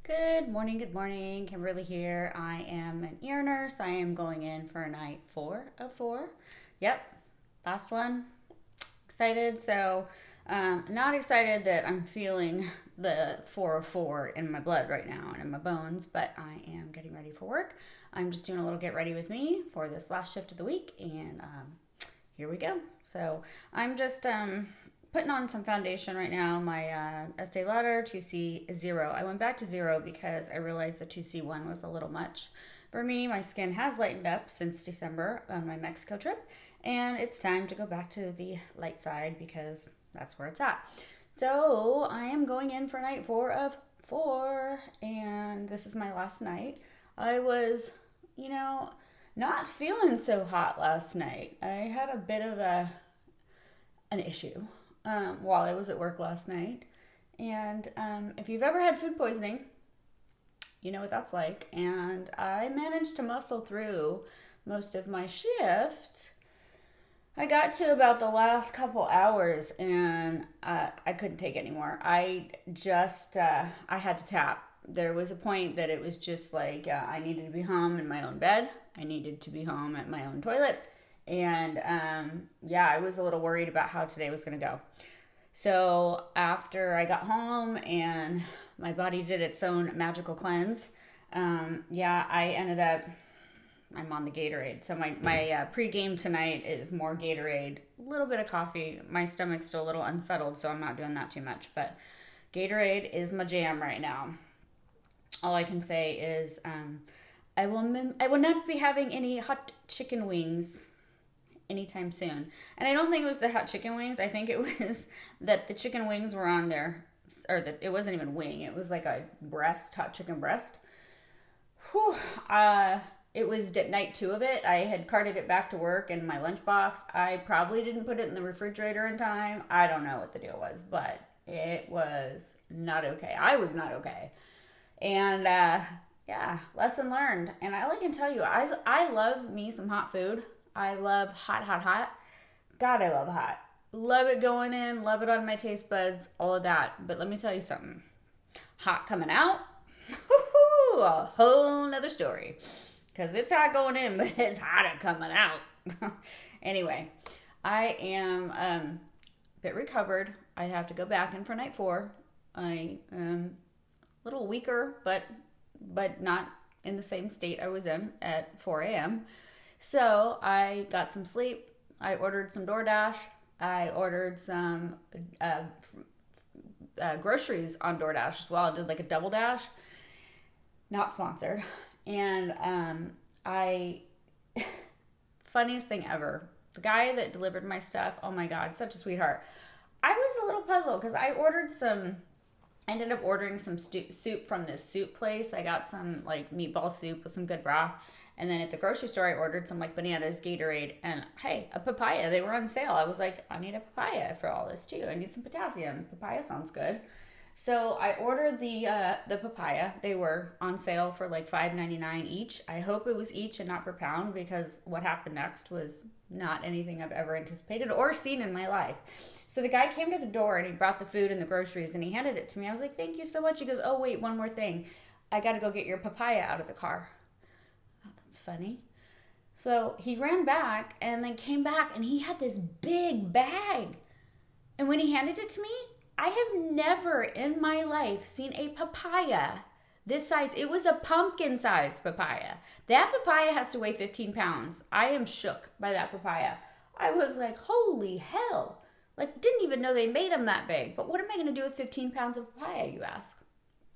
Good morning, Kimberly here. I am an ear nurse. I am going in for night 4 of 4. Yep, last one. Excited. Not excited that I'm feeling the 4 of 4 in my blood right now and in my bones, but I am getting ready for work. I'm just doing a little get ready with me for this last shift of the week, and here we go. So I'm just putting on some foundation right now. My Estee Lauder 2C0. I went back to 0 because I realized the 2C1 was a little much for me. My skin has lightened up since December on my Mexico trip, and it's time to go back to the light side because that's where it's at. So I am going in for night 4 of 4, and this is my last night. I was, not feeling so hot last night. I had a bit of an issue while I was at work last night. And if you've ever had food poisoning, you know what that's like. And I managed to muscle through most of my shift. I got to about the last couple hours and I couldn't take anymore. I had to tap. There was a point that it was just like I needed to be home in my own bed. I needed to be home at my own toilet. And I was a little worried about how today was going to go. So after I got home and my body did its own magical cleanse, I ended up, I'm on the Gatorade. So my pre-game tonight is more Gatorade, a little bit of coffee. My stomach's still a little unsettled, so I'm not doing that too much. But Gatorade is my jam right now. All I can say is I will not be having any hot chicken wings anytime soon. And I don't think it was the hot chicken wings. I think it was that the chicken wings were on there, or that it wasn't even wing. It was like a breast, hot chicken breast. Whew. It was night 2 of it. I had carted it back to work in my lunchbox. I probably didn't put it in the refrigerator in time. I don't know what the deal was, but it was not okay. I was not okay. And lesson learned. And all I can tell you, I love me some hot food. I love hot. God, I love hot. Love it going in, love it on my taste buds, all of that. But let me tell you something. Hot coming out, a whole nother story. Because it's hot going in, but it's hotter coming out. Anyway, I am a bit recovered. I have to go back in for night 4. I am a little weaker, but not in the same state I was in at 4 a.m. So I got some sleep. I ordered some DoorDash. I ordered some groceries on DoorDash as well. I did like a double dash. Not sponsored. And funniest thing ever. The guy that delivered my stuff, oh my God, such a sweetheart. I was a little puzzled because I ended up ordering some soup from this soup place. I got some like meatball soup with some good broth. And then at the grocery store, I ordered some like bananas, Gatorade, and hey, a papaya. They were on sale. I was like, I need a papaya for all this too. I need some potassium. Papaya sounds good. So I ordered the papaya. They were on sale for like $5.99 each. I hope it was each and not per pound because what happened next was not anything I've ever anticipated or seen in my life. So the guy came to the door and he brought the food and the groceries and he handed it to me. I was like, thank you so much. He goes, oh wait, one more thing. I got to go get your papaya out of the car. Oh, that's funny. So he ran back and then came back and he had this big bag. And when he handed it to me, I have never in my life seen a papaya this size. It was a pumpkin-sized papaya. That papaya has to weigh 15 pounds. I am shook by that papaya. I was like, holy hell. Like, didn't even know they made them that big. But what am I going to do with 15 pounds of papaya, you ask?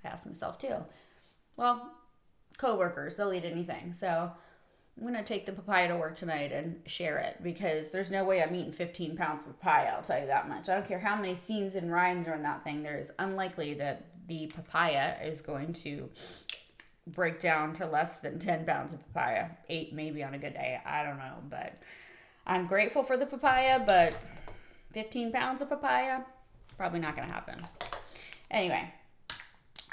I asked myself, too. Well, coworkers, they'll eat anything. So I'm going to take the papaya to work tonight and share it because there's no way I'm eating 15 pounds of papaya, I'll tell you that much. I don't care how many seeds and rinds are in that thing. There's unlikely that the papaya is going to break down to less than 10 pounds of papaya. 8 maybe on a good day. I don't know. But I'm grateful for the papaya, but 15 pounds of papaya, probably not going to happen. Anyway.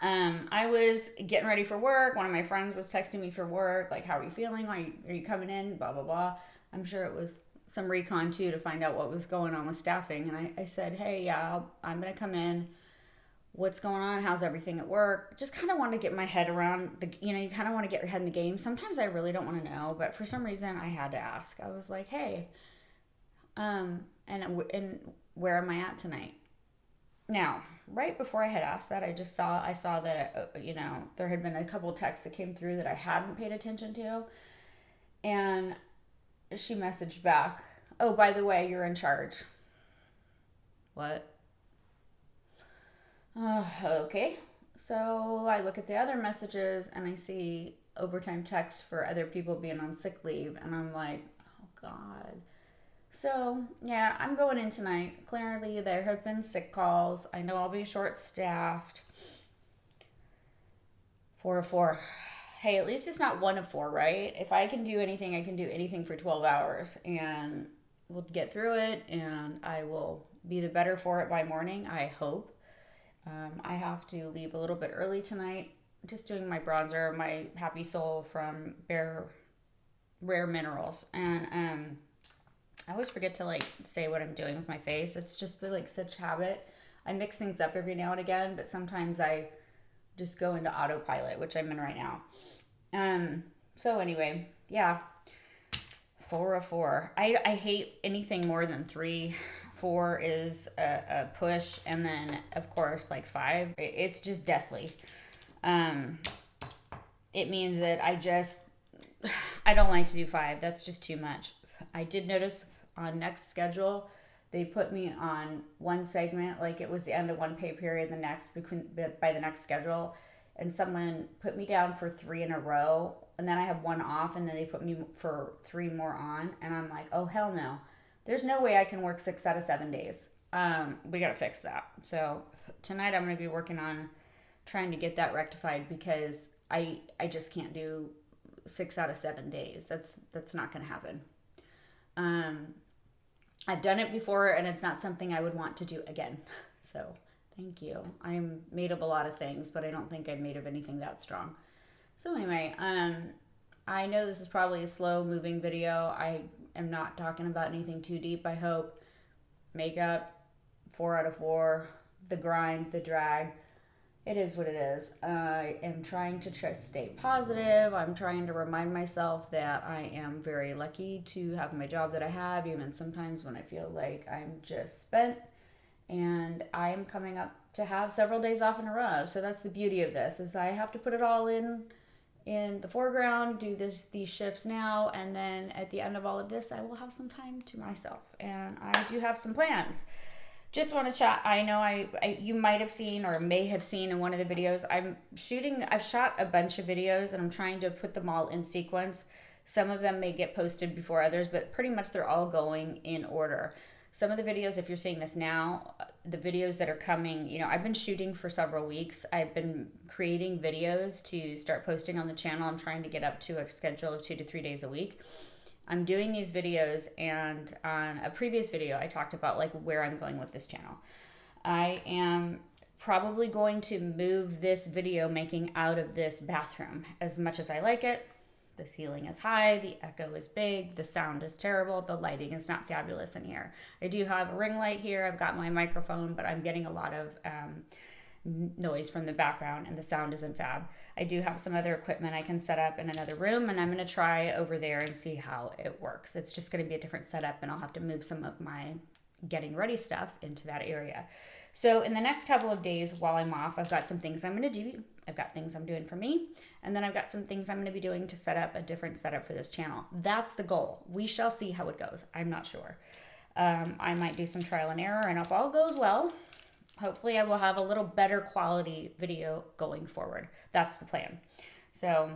I was getting ready for work. One of my friends was texting me for work, like, how are you feeling? Are you coming in? Blah, blah, blah. I'm sure it was some recon, too, to find out what was going on with staffing. And I said, hey, yeah, I'm going to come in. what's going on, how's everything at work. Just kind of want to get my head around the, you kind of want to get your head in the game. Sometimes I really don't want to know, but for some reason I had to ask. I was like, hey, and where am I at tonight? Now, right before I had asked that, I saw that there had been a couple texts that came through that I hadn't paid attention to, and she messaged back, "Oh, by the way, you're in charge." What? Okay. So I look at the other messages and I see overtime texts for other people being on sick leave, and I'm like, oh God. So, yeah, I'm going in tonight. Clearly, there have been sick calls. I know I'll be short staffed. 4 of 4. Hey, at least it's not 1 of 4, right? If I can do anything, I can do anything for 12 hours. And we'll get through it, and I will be the better for it by morning, I hope. I have to leave a little bit early tonight. Just doing my bronzer, my Happy Soul from Rare Minerals. And I always forget to say what I'm doing with my face. It's just been such habit. I mix things up every now and again, but sometimes I just go into autopilot, which I'm in right now. So anyway, yeah, 4 of 4. I hate anything more than 3. 4 is a push, and then of course 5. It's just deathly. It means that I don't like to do 5. That's just too much. I did notice on next schedule, they put me on one segment, like it was the end of one pay period, the next by the next schedule, and someone put me down for 3 in a row, and then I have 1 off, and then they put me for 3 more on, and I'm like, oh hell no, there's no way I can work 6 out of 7 days. We gotta fix that. So tonight I'm gonna be working on trying to get that rectified, because I just can't do 6 out of 7 days. That's not gonna happen. I've done it before, and it's not something I would want to do again. So thank you. I'm made of a lot of things, but I don't think I'm made of anything that strong. So anyway, I know this is probably a slow moving video. I am not talking about anything too deep, I hope. Makeup, 4 out of 4, the grind, the drag. It is what it is. I am trying to stay positive. I'm trying to remind myself that I am very lucky to have my job that I have, even sometimes when I feel like I'm just spent. And I am coming up to have several days off in a row. So that's the beauty of this, is I have to put it all in the foreground, do these shifts now, and then at the end of all of this, I will have some time to myself. And I do have some plans. Just want to chat. I know you might have seen or may have seen in one of the videos, I've shot a bunch of videos, and I'm trying to put them all in sequence. Some of them may get posted before others, but pretty much they're all going in order. Some of the videos, if you're seeing this now, the videos that are coming, I've been shooting for several weeks. I've been creating videos to start posting on the channel. I'm trying to get up to a schedule of 2 to 3 days a week. I'm doing these videos, and on a previous video, I talked about where I'm going with this channel. I am probably going to move this video making out of this bathroom. As much as I like it, the ceiling is high, the echo is big, the sound is terrible, the lighting is not fabulous in here. I do have a ring light here, I've got my microphone, but I'm getting a lot of noise from the background, and the sound isn't fab. I do have some other equipment I can set up in another room, and I'm going to try over there and see how it works. It's just going to be a different setup, and I'll have to move some of my getting ready stuff into that area. So in the next couple of days while I'm off, I've got some things I'm going to do. I've got things I'm doing for me, and then I've got some things I'm going to be doing to set up a different setup for this channel. That's the goal. We shall see how it goes. I'm not sure. I might do some trial and error, and if all goes well, hopefully I will have a little better quality video going forward. That's the plan. So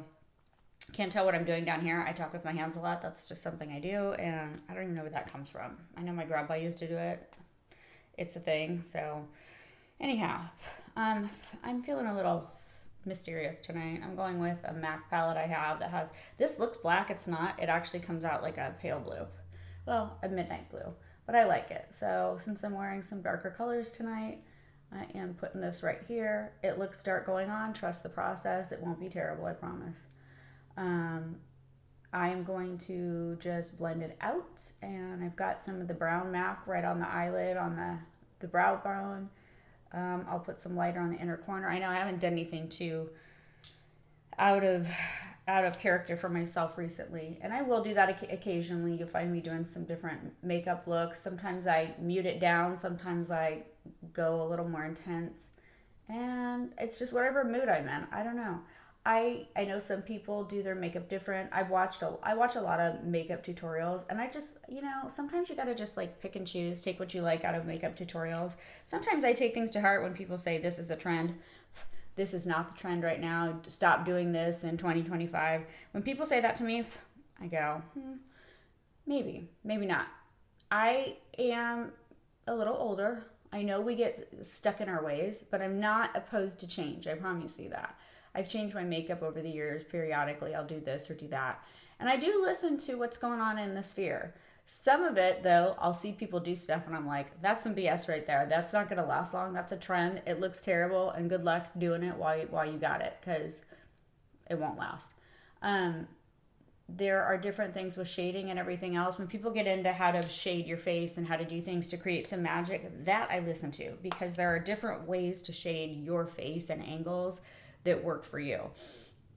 can't tell what I'm doing down here. I talk with my hands a lot. That's just something I do, and I don't even know where that comes from. I know my grandpa used to do it. It's a thing. So anyhow, I'm feeling a little mysterious tonight. I'm going with a MAC palette I have that has, this looks black. It's not. It actually comes out like a pale blue. Well, a midnight blue, but I like it. So since I'm wearing some darker colors tonight, I am putting this right here. It looks dark going on. Trust the process. It won't be terrible, I promise. I am going to just blend it out, and I've got some of the brown MAC right on the eyelid, on the brow bone. I'll put some lighter on the inner corner. I know I haven't done anything too out of character for myself recently, and I will do that occasionally. You'll find me doing some different makeup looks. Sometimes I mute it down, sometimes I go a little more intense, and it's just whatever mood I'm in. I don't know. I know some people do their makeup different. I watch a lot of makeup tutorials, and I just, sometimes you gotta just like pick and choose, take what you like out of makeup tutorials. Sometimes I take things to heart when people say this is a trend. This is not the trend right now. Stop doing this in 2025. When people say that to me, I go, maybe not. I am a little older. I know we get stuck in our ways, but I'm not opposed to change. I promise you that. I've changed my makeup over the years. Periodically, I'll do this or do that. And I do listen to what's going on in the sphere. Some of it, though, I'll see people do stuff and I'm like, that's some BS right there. That's not going to last long. That's a trend. It looks terrible, and good luck doing it while you got it, because it won't last. There are different things with shading and everything else. When people get into how to shade your face and how to do things to create some magic, that I listen to, because there are different ways to shade your face and angles that work for you.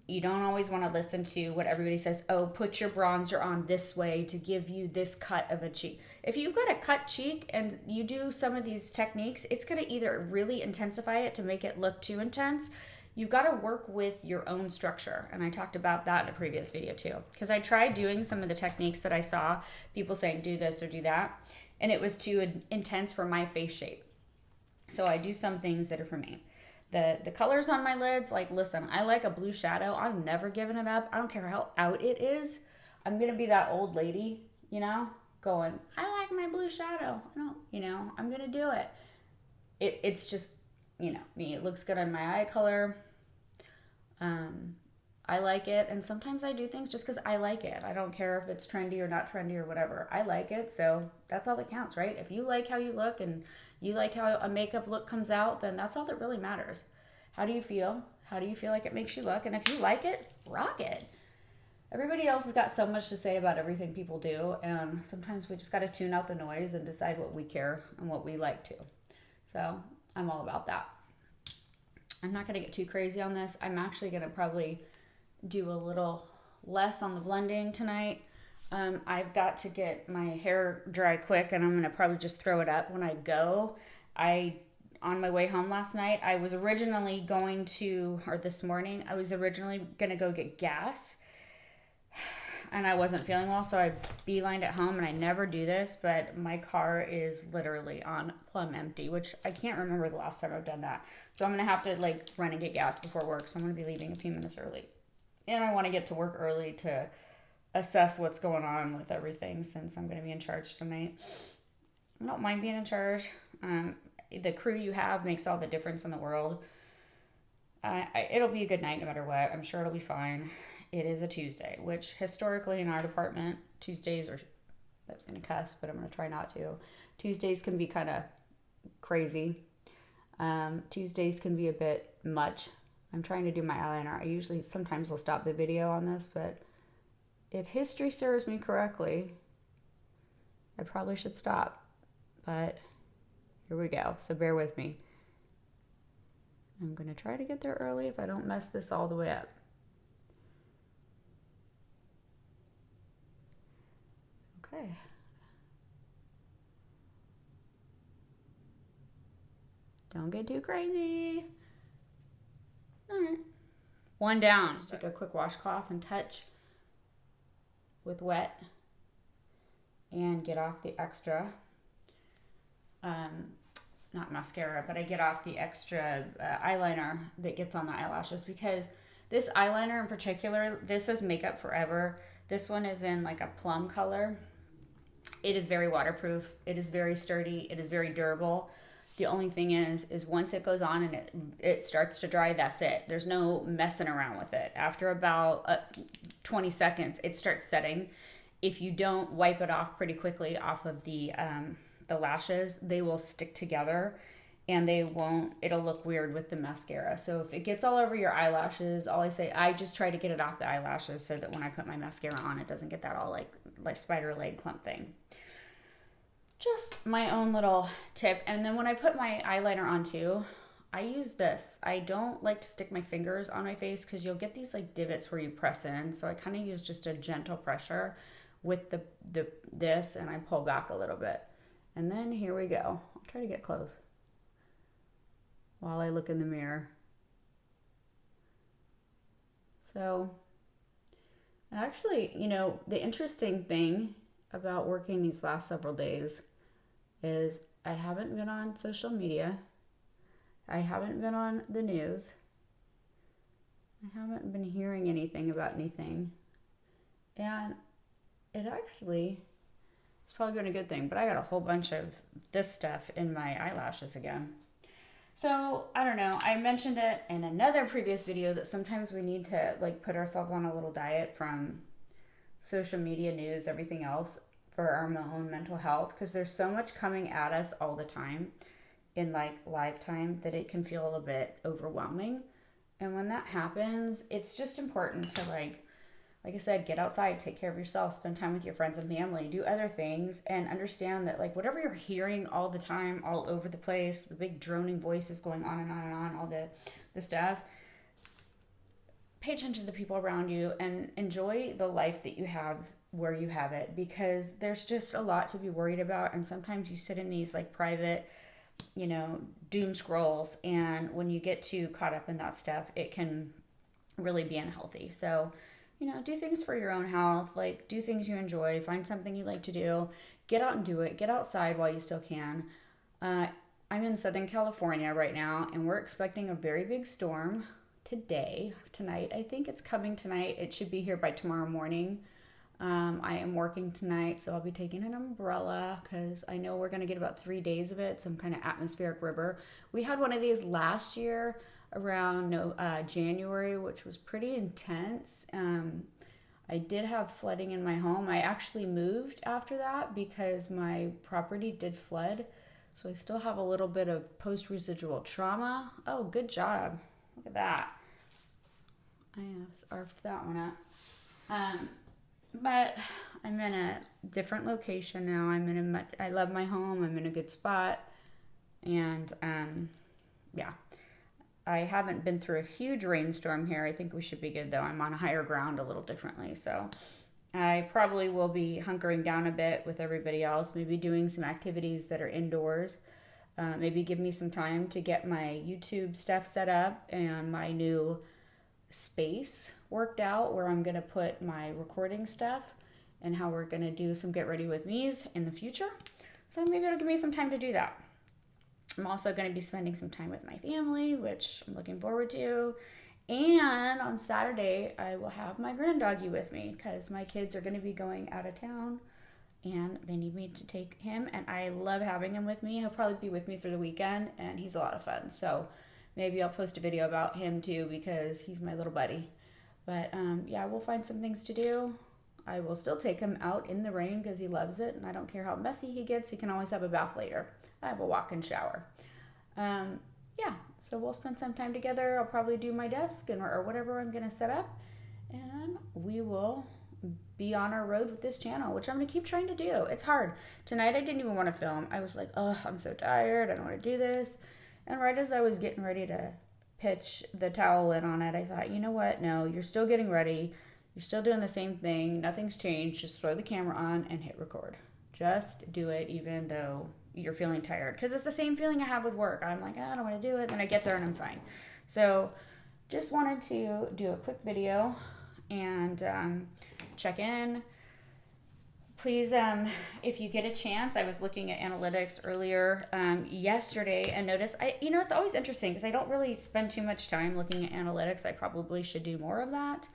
You don't always want to listen to what everybody says. Oh, put your bronzer on this way to give you this cut of a cheek. If you've got a cut cheek and you do some of these techniques, it's going to either really intensify it to make it look too intense. You've got to work with your own structure. And I talked about that in a previous video too. Because I tried doing some of the techniques that I saw people saying do this or do that, and it was too intense for my face shape. So I do some things that are for me. The colors on my lids, like, listen, I like a blue shadow. I'm never giving it up. I don't care how out it is. I'm going to be that old lady, going, I like my blue shadow. No, I'm going to do it. It's just, me. It looks good on my eye color. I like it. And sometimes I do things just because I like it. I don't care if it's trendy or not trendy or whatever. I like it. So that's all that counts, right? If you like how you look and you like how a makeup look comes out, then that's all that really matters. How do you feel? How do you feel like it makes you look? And if you like it, rock it. Everybody else has got so much to say about everything people do, and sometimes we just got to tune out the noise and decide what we care and what we like to. So I'm all about that. I'm not going to get too crazy on this. I'm actually going to probably do a little less on the blending tonight. I've got to get my hair dry quick, and I'm going to probably just throw it up when I go. On my way home last night, I was originally going to, or this morning, I was originally going to go get gas, and I wasn't feeling well, so I beelined at home, and I never do this, but my car is literally on plumb empty, which I can't remember the last time I've done that. So I'm going to have to run and get gas before work, so I'm going to be leaving a few minutes early. And I want to get to work early to assess what's going on with everything, since I'm going to be in charge tonight. I don't mind being in charge. The crew you have makes all the difference in the world. It'll be a good night no matter what. I'm sure it'll be fine. It is a Tuesday, which historically in our department, Tuesdays are, I was going to cuss, but I'm going to try not to. Tuesdays can be kind of crazy. Tuesdays can be a bit much. I'm trying to do my eyeliner. Sometimes will stop the video on this, but if history serves me correctly, I probably should stop. But here we go. So bear with me. I'm going to try to get there early if I don't mess this all the way up. Okay. Don't get too crazy. All right. One down. Just take a quick washcloth and touch with wet and get off the extra, not mascara, but I get off the extra eyeliner that gets on the eyelashes, because this eyeliner in particular, this is Makeup Forever. This one is in like a plum color. It is very waterproof. It is very sturdy. It is very durable. The only thing is once it goes on and it starts to dry, that's it. There's no messing around with it. After about 20 seconds, it starts setting. If you don't wipe it off pretty quickly off of the lashes, they will stick together and it'll look weird with the mascara. So if it gets all over your eyelashes, I just try to get it off the eyelashes so that when I put my mascara on, it doesn't get that all like spider leg clump thing. just my own little tip. And then when I put my eyeliner on too, I use this. I don't like to stick my fingers on my face because you'll get these like divots where you press in. So I kind of use just a gentle pressure with this, and I pull back a little bit. And then here we go. I'll try to get close while I look in the mirror. So actually, you know, the interesting thing about working these last several days is I haven't been on social media. I haven't been on the news. I haven't been hearing anything about anything. And it actually, it's probably been a good thing, but I got a whole bunch of this stuff in my eyelashes again. So I don't know, I mentioned it in another previous video that sometimes we need to like put ourselves on a little diet from social media, news, everything else for our own mental health, because there's so much coming at us all the time in like live time that it can feel a little bit overwhelming. And when that happens, it's just important to like I said, get outside, take care of yourself, spend time with your friends and family, do other things, and understand that like whatever you're hearing all the time, all over the place, the big droning voices going on and on and on, all the stuff, pay attention to the people around you and enjoy the life that you have where you have it, because there's just a lot to be worried about. And sometimes you sit in these like private, you know, doom scrolls, and when you get too caught up in that stuff, it can really be unhealthy. So, you know, do things for your own health, like do things you enjoy, find something you like to do, get out and do it, get outside while you still can. I'm in Southern California right now, and we're expecting a very big storm tonight. I think it's coming tonight. It should be here by tomorrow morning. I am working tonight, so I'll be taking an umbrella because I know we're going to get about 3 days of it, some kind of atmospheric river. We had one of these last year around January, which was pretty intense. I did have flooding in my home. I actually moved after that because my property did flood. So I still have a little bit of post-residual trauma. Oh, good job. Look at that. I scarfed that one up. But I'm in a different location now. I love my home. I'm in a good spot. And yeah. I haven't been through a huge rainstorm here. I think we should be good though. I'm on higher ground a little differently. So I probably will be hunkering down a bit with everybody else, maybe doing some activities that are indoors. Maybe give me some time to get my YouTube stuff set up and my new space worked out where I'm going to put my recording stuff and how we're going to do some get ready with me's in the future. So maybe it'll give me some time to do that. I'm also going to be spending some time with my family, which I'm looking forward to. And on Saturday, I will have my granddoggy with me because my kids are going to be going out of town and they need me to take him. And I love having him with me. He'll probably be with me through the weekend, and he's a lot of fun. So maybe I'll post a video about him too because he's my little buddy. But yeah, we'll find some things to do. I will still take him out in the rain because he loves it, and I don't care how messy he gets. He can always have a bath later. I have a walk-in shower. Yeah, so we'll spend some time together. I'll probably do my desk or whatever I'm going to set up, and we will be on our road with this channel, which I'm going to keep trying to do. It's hard. Tonight I didn't even want to film. I was like, oh, I'm so tired. I don't want to do this. And right as I was getting ready to pitch the towel in on it, I thought, you know what? No, you're still getting ready. You're still doing the same thing. Nothing's changed. Just throw the camera on and hit record. Just do it even though you're feeling tired. Because it's the same feeling I have with work. I'm like, I don't want to do it. Then I get there and I'm fine. So just wanted to do a quick video and check in. Please, if you get a chance, I was looking at analytics earlier yesterday and noticed, it's always interesting because I don't really spend too much time looking at analytics. I probably should do more of that.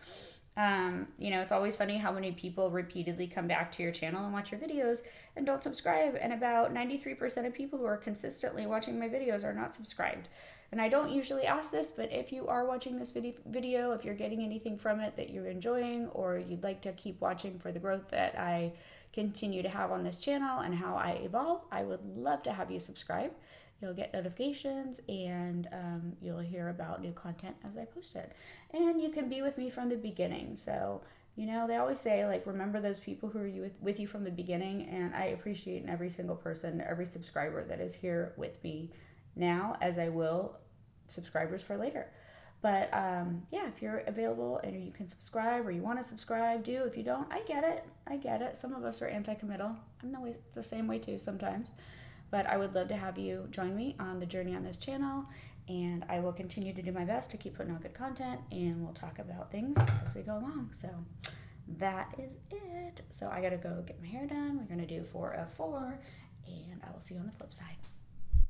It's always funny how many people repeatedly come back to your channel and watch your videos and don't subscribe. And about 93% of people who are consistently watching my videos are not subscribed. And I don't usually ask this, but if you are watching this video, if you're getting anything from it that you're enjoying, or you'd like to keep watching for the growth that I continue to have on this channel and how I evolve, I would love to have you subscribe. You'll get notifications, and you'll hear about new content as I post it. And you can be with me from the beginning. So You know, they always say, like, remember those people who are with you from the beginning, and I appreciate every single person, every subscriber that is here with me now, as I will subscribers for later. But yeah, if you're available and you can subscribe or you want to subscribe, do. If you don't, I get it. I get it. Some of us are anti-committal. I'm the same way too sometimes. But I would love to have you join me on the journey on this channel, and I will continue to do my best to keep putting out good content, and we'll talk about things as we go along. So that is it. So I gotta go get my hair done. We're gonna do 4 of 4, and I will see you on the flip side.